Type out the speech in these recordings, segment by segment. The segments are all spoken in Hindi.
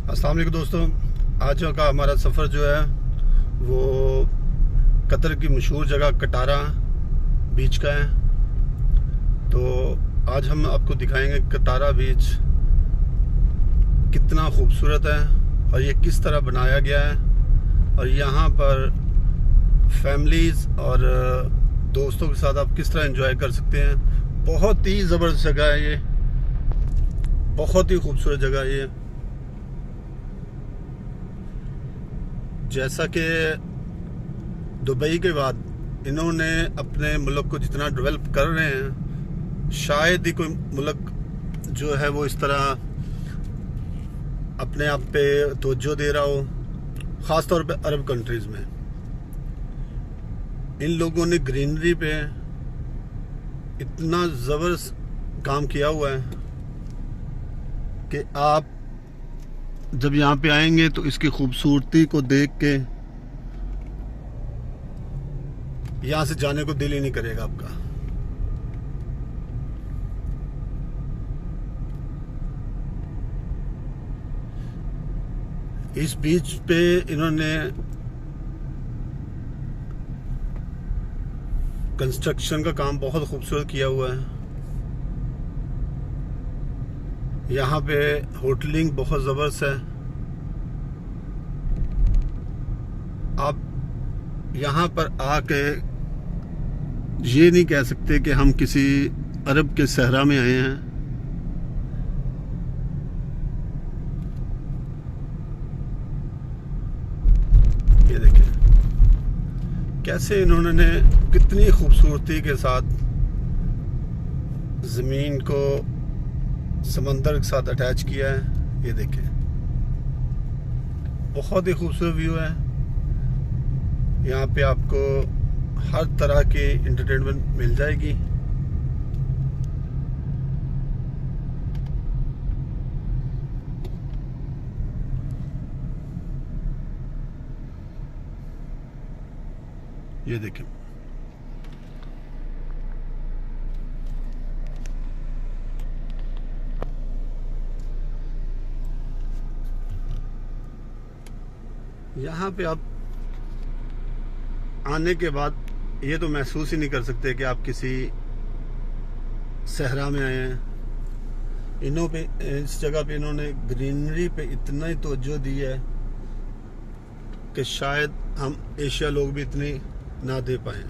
अस्सलाम वालेकुम दोस्तों। आज का हमारा सफ़र जो है वो कतर की मशहूर जगह कटारा बीच का है। तो आज हम आपको दिखाएंगे कटारा बीच कितना खूबसूरत है और ये किस तरह बनाया गया है, और यहाँ पर फैमिलीज़ और दोस्तों के साथ आप किस तरह एंजॉय कर सकते हैं। बहुत ही ज़बरदस्त जगह है ये, बहुत ही खूबसूरत जगह है ये। जैसा कि दुबई के बाद इन्होंने अपने मुल्क को जितना डेवलप कर रहे हैं, शायद ही कोई मुल्क जो है वो इस तरह अपने आप पे तवज्जो दे रहा हो, ख़ास तौर पे अरब कंट्रीज़ में। इन लोगों ने ग्रीनरी पे इतना ज़बरदस्त काम किया हुआ है कि आप जब यहाँ पे आएंगे तो इसकी खूबसूरती को देख के यहाँ से जाने को दिल ही नहीं करेगा आपका। इस बीच पे इन्होंने कंस्ट्रक्शन का काम बहुत खूबसूरत किया हुआ है। यहाँ पे होटलिंग बहुत ज़बरदस्त है। आप यहाँ पर आके ये नहीं कह सकते कि हम किसी अरब के सहरा में आए हैं। ये देखिए कैसे इन्होंने कितनी खूबसूरती के साथ ज़मीन को समंदर के साथ अटैच किया है। ये देखिए बहुत ही खूबसूरत व्यू है। यहाँ पे आपको हर तरह की एंटरटेनमेंट मिल जाएगी। ये देखिए यहाँ पे आप आने के बाद ये तो महसूस ही नहीं कर सकते कि आप किसी सहरा में आए हैं। इस जगह पे इन्होंने ग्रीनरी पे इतना ही तवज्जो दी है कि शायद हम एशिया लोग भी इतनी ना दे पाए।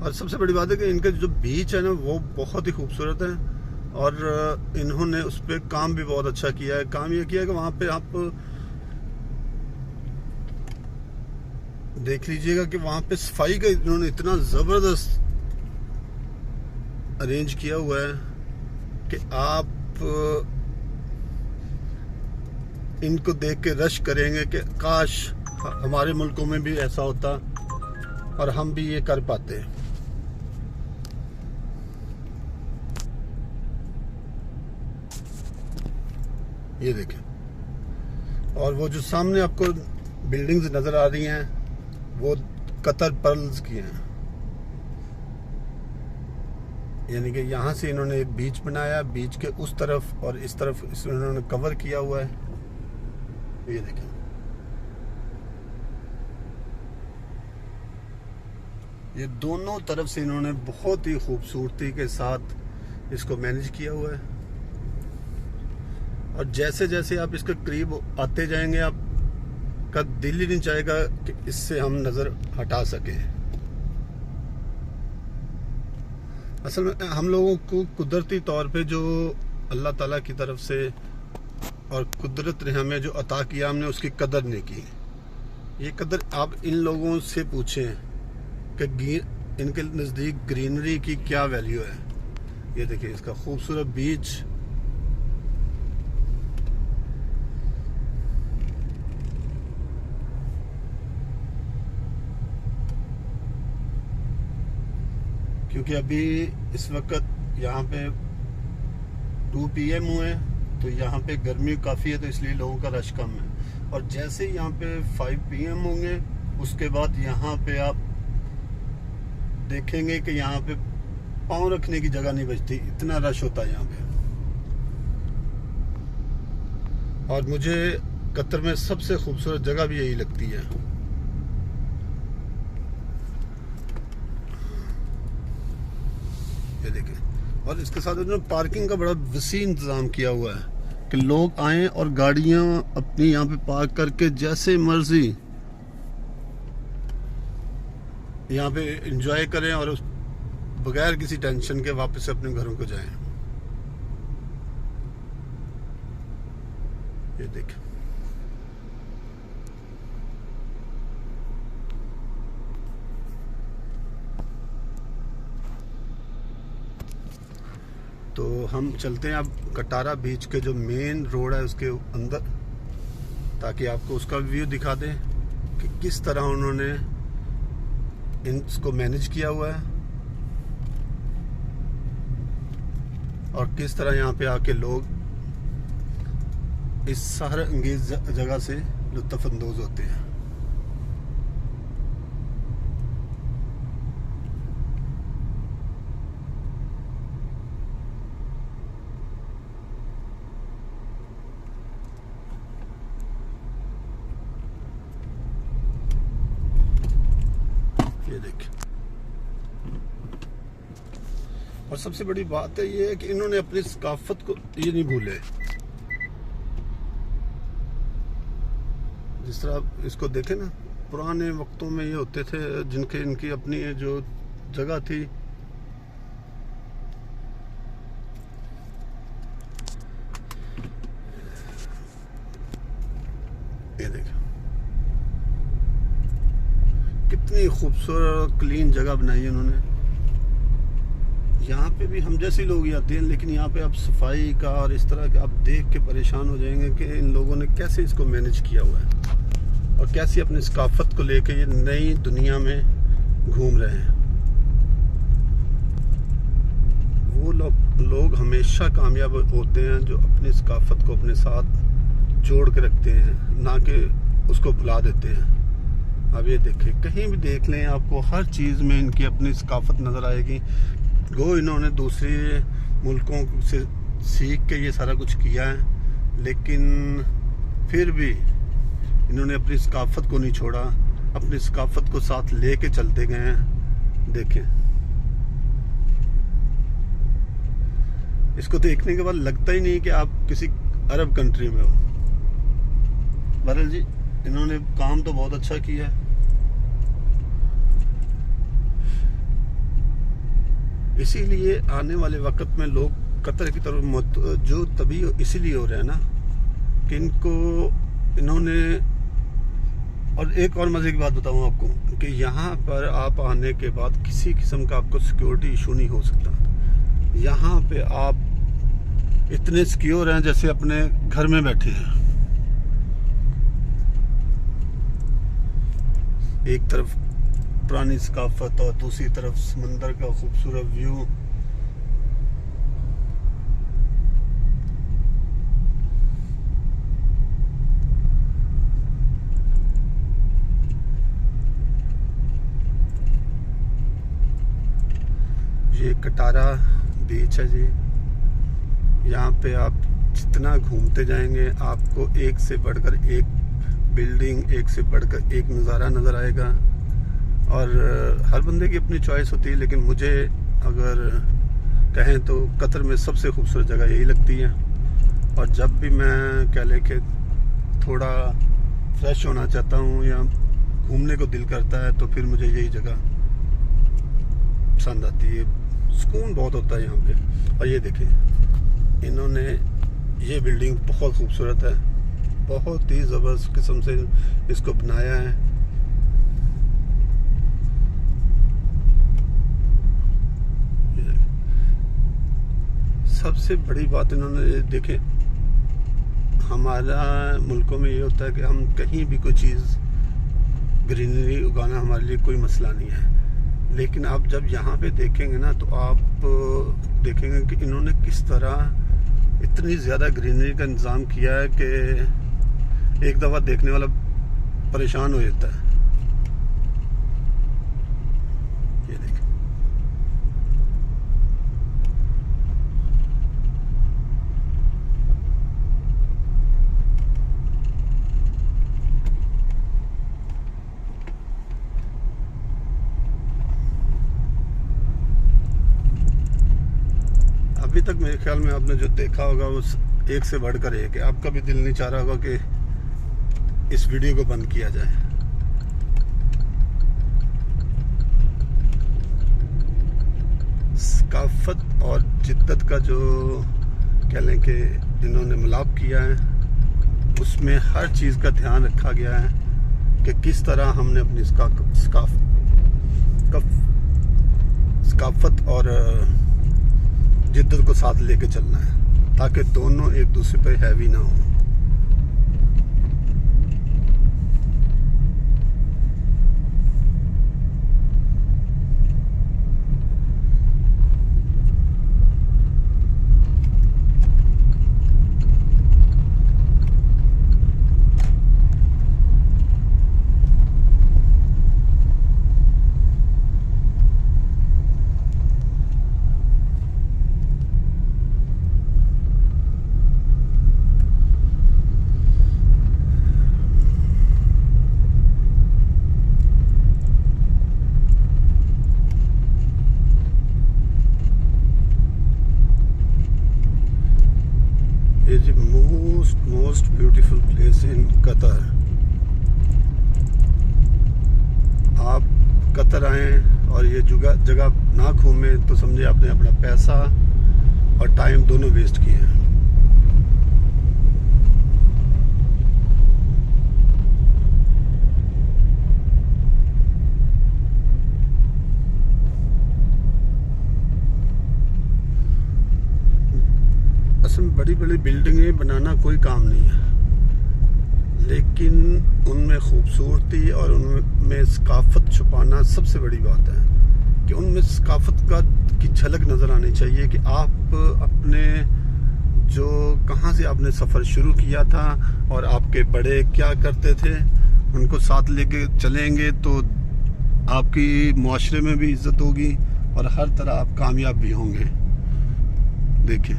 और सबसे बड़ी बात है कि इनका जो बीच है ना वो बहुत ही खूबसूरत है, और इन्होंने उस पर काम भी बहुत अच्छा किया है। काम ये किया है कि वहाँ पे आप देख लीजिएगा कि वहाँ पे सफाई का इन्होंने इतना ज़बरदस्त अरेंज किया हुआ है कि आप इनको देख के रश करेंगे कि काश हमारे मुल्कों में भी ऐसा होता और हम भी ये कर पाते। ये देखें, और वो जो सामने आपको बिल्डिंग्स नज़र आ रही हैं वो कतर पर्ल्स की हैं। यानी कि यहाँ से इन्होंने एक बीच बनाया, बीच के उस तरफ और इस तरफ इन्होंने कवर किया हुआ है। ये देखें ये दोनों तरफ से इन्होंने बहुत ही खूबसूरती के साथ इसको मैनेज किया हुआ है। और जैसे जैसे आप इसके करीब आते जाएंगे आपका दिल ही नहीं चाहेगा कि इससे हम नज़र हटा सकें। असल में हम लोगों को कुदरती तौर पे जो अल्लाह ताला की तरफ से और कुदरत ने हमें जो अता किया, हमने उसकी कदर नहीं की। ये कदर आप इन लोगों से पूछें कि इनके नज़दीक ग्रीनरी की क्या वैल्यू है। ये देखिए इसका खूबसूरत बीच, क्योंकि अभी इस वक्त यहाँ पे 2 PM हुए तो यहाँ पे गर्मी काफ़ी है, तो इसलिए लोगों का रश कम है। और जैसे ही यहाँ पे 5 PM होंगे उसके बाद यहाँ पे आप देखेंगे कि यहाँ पे पाँव रखने की जगह नहीं बचती, इतना रश होता है यहाँ पे। और मुझे कतर में सबसे खूबसूरत जगह भी यही लगती है। ये देखें, और इसके साथ उन्होंने पार्किंग का बड़ा वसी इंतज़ाम किया हुआ है कि लोग आएं और गाड़ियां अपनी यहाँ पे पार्क करके जैसे मर्जी यहाँ पे एंजॉय करें और उस बगैर किसी टेंशन के वापस अपने घरों को जाएं। ये देखें, तो हम चलते हैं अब कटारा बीच के जो मेन रोड है उसके अंदर, ताकि आपको उसका व्यू दिखा दें कि किस तरह उन्होंने इसको मैनेज किया हुआ है और किस तरह यहाँ पे आके लोग इस सहर अंगेज जगह से लुत्फ अंदोज होते हैं। ये देखिए, और सबसे बड़ी बात है ये है कि इन्होंने अपनी सकाफत को ये नहीं भूले। जिस तरह इसको देखे ना, पुराने वक्तों में ये होते थे जिनके इनकी अपनी जो जगह थी, ये देखे कितनी खूबसूरत क्लीन जगह बनाई है इन्होंने। यहाँ पे भी हम जैसे लोग ही आते हैं, लेकिन यहाँ पे आप सफाई का और इस तरह का आप देख के परेशान हो जाएंगे कि इन लोगों ने कैसे इसको मैनेज किया हुआ है और कैसे अपनी सकाफत को लेके ये नई दुनिया में घूम रहे हैं। वो लोग हमेशा कामयाब होते हैं जो अपनी सकाफत को अपने साथ जोड़ के रखते हैं, ना कि उसको भुला देते हैं। अब ये देखें, कहीं भी देख लें आपको हर चीज़ में इनकी अपनी सकाफत नज़र आएगी। गो इन्होंने दूसरे मुल्कों से सीख के ये सारा कुछ किया है, लेकिन फिर भी इन्होंने अपनी सकाफत को नहीं छोड़ा, अपनी सकाफत को साथ लेके चलते गए हैं। देखें, इसको देखने के बाद लगता ही नहीं कि आप किसी अरब कंट्री में हो। बहरहाल जी, इन्होंने काम तो बहुत अच्छा किया है। इसीलिए आने वाले वक्त में लोग कतर की तरफ जो तभी इसीलिए हो रहे हैं ना कि इन्होंने। और एक और मजे की बात बताऊं आपको कि यहाँ पर आप आने के बाद किसी किस्म का आपको सिक्योरिटी इशू नहीं हो सकता। यहाँ पे आप इतने सिक्योर हैं जैसे अपने घर में बैठे हैं। एक तरफ पुरानी सकाफत और दूसरी तरफ समंदर का खूबसूरत व्यू। ये कटारा बीच है जी। यहाँ पे आप जितना घूमते जाएंगे आपको एक से बढ़कर एक बिल्डिंग, एक से बढ़कर एक नज़ारा नज़र आएगा। और हर बंदे की अपनी चॉइस होती है, लेकिन मुझे अगर कहें तो कतर में सबसे खूबसूरत जगह यही लगती है। और जब भी मैं कह ले कि थोड़ा फ्रेश होना चाहता हूँ या घूमने को दिल करता है तो फिर मुझे यही जगह पसंद आती है। सुकून बहुत होता है यहाँ पे। और ये देखें, इन्होंने ये बिल्डिंग बहुत खूबसूरत है, बहुत ही ज़बरदस्त किस्म से इसको बनाया है। सबसे बड़ी बात इन्होंने देखे, हमारा मुल्कों में ये होता है कि हम कहीं भी कोई चीज़ ग्रीनरी उगाना हमारे लिए कोई मसला नहीं है, लेकिन आप जब यहाँ पे देखेंगे ना तो आप देखेंगे कि इन्होंने किस तरह इतनी ज़्यादा ग्रीनरी का इंतज़ाम किया है कि एक दफ़ा देखने वाला परेशान हो जाता है। ये देखें, अभी तक मेरे ख्याल में आपने जो देखा होगा वो एक से बढ़कर एक है। आपका भी दिल नहीं चाह रहा होगा कि इस वीडियो को बंद किया जाए। सकाफत और जिद्दत का जो कह लें कि इन्होंने मिलाप किया है, उसमें हर चीज़ का ध्यान रखा गया है कि किस तरह हमने अपनी सकाफत और जिद्दत को साथ लेके चलना है, ताकि दोनों एक दूसरे पे हैवी ना हो। is the most beautiful place in Qatar. आप कतर आए और ये जगह ना घूमें तो समझे आपने अपना पैसा और टाइम दोनों वेस्ट किए हैं। बड़ी बड़ी बिल्डिंगें बनाना कोई काम नहीं है, लेकिन उनमें खूबसूरती और उनमें सकाफत छुपाना सबसे बड़ी बात है कि उनमें सकाफत की झलक नज़र आनी चाहिए कि आप अपने जो कहाँ से आपने सफ़र शुरू किया था और आपके बड़े क्या करते थे, उनको साथ लेके चलेंगे तो आपकी मुआशरे में भी इज्जत होगी और हर तरह आप कामयाब भी होंगे। देखिए